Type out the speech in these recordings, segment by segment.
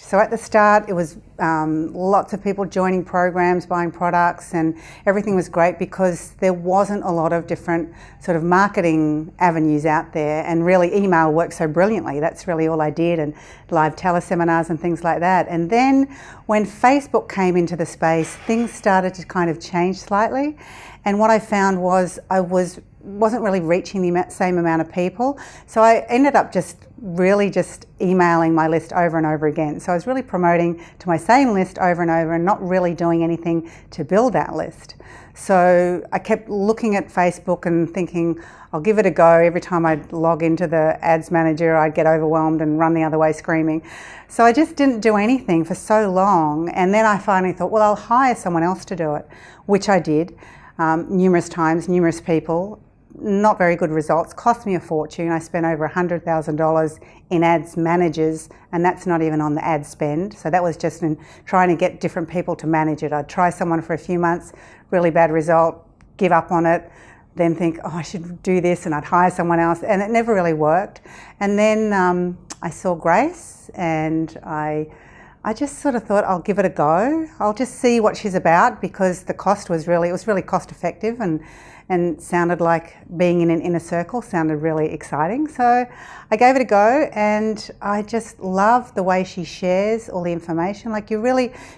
So at the start, it was lots of people joining programs, buying products, and everything was great because there wasn't a lot of different sort of marketing avenues out there, and really email worked so brilliantly. That's really all I did, and live teleseminars and things like that. And then when Facebook came into the space, things started to kind of change slightly. And what I found was I wasn't really reaching the same amount of people. So I ended up just emailing my list over and over again. So I was really promoting to my same list over and over and not really doing anything to build that list. So I kept looking at Facebook and thinking, I'll give it a go. Every time I'd log into the ads manager, I'd get overwhelmed and run the other way screaming. So I just didn't do anything for so long. And then I finally thought, well, I'll hire someone else to do it, which I did numerous times, numerous people. Not very good results, cost me a fortune. I spent over $100,000 in ads managers, and that's not even on the ad spend. So that was just in trying to get different people to manage it. I'd try someone for a few months, really bad result, give up on it, then think, oh, I should do this, and I'd hire someone else, and it never really worked. And then I saw Grace, and I just sort of thought, I'll give it a go. I'll just see what she's about, because the cost was really cost effective, and sounded like being in an inner circle sounded really exciting. So I gave it a go, and I just love the way she shares all the information.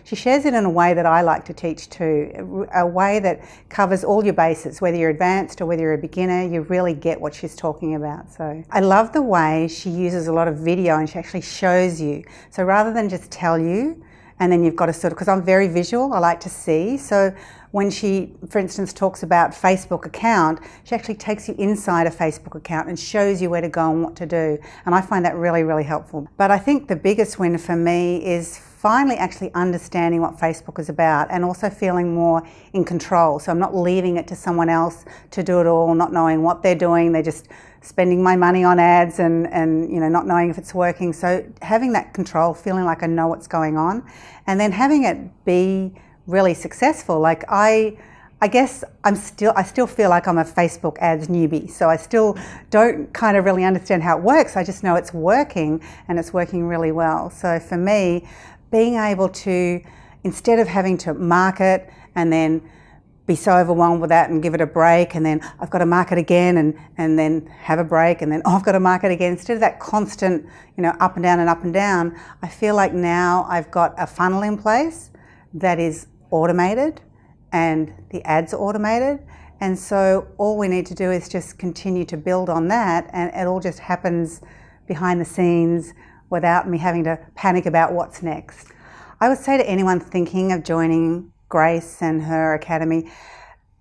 She shares it in a way that I like to teach too, a way that covers all your bases, whether you're advanced or whether you're a beginner, you really get what she's talking about. So I love the way she uses a lot of video, and she actually shows you. So rather than just tell you, and then you've got to sort of, because I'm very visual, I like to see. So when she, for instance, talks about Facebook account, she actually takes you inside a Facebook account and shows you where to go and what to do. And I find that really, really helpful. But I think the biggest win for me is finally actually understanding what Facebook is about, and also feeling more in control. So I'm not leaving it to someone else to do it all, not knowing what they're doing. They're just spending my money on ads and not knowing if it's working. So having that control, feeling like I know what's going on, and then having it be really successful. Like I guess I still feel like I'm a Facebook ads newbie. So I still don't kind of really understand how it works. I just know it's working, and it's working really well. So for me, being able to, instead of having to market and then be so overwhelmed with that and give it a break, and then I've got to market again and then have a break, and then I've got to market again, instead of that constant, up and down and up and down, I feel like now I've got a funnel in place that is automated, and the ads are automated. And so all we need to do is just continue to build on that, and it all just happens behind the scenes without me having to panic about what's next. I would say to anyone thinking of joining Grace and her academy,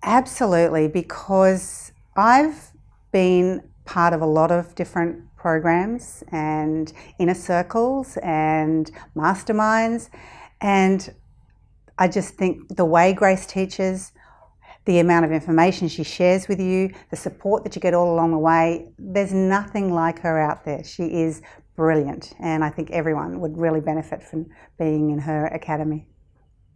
absolutely, because I've been part of a lot of different programs and inner circles and masterminds, and I just think the way Grace teaches, the amount of information she shares with you, the support that you get all along the way, there's nothing like her out there. She is brilliant, and I think everyone would really benefit from being in her academy.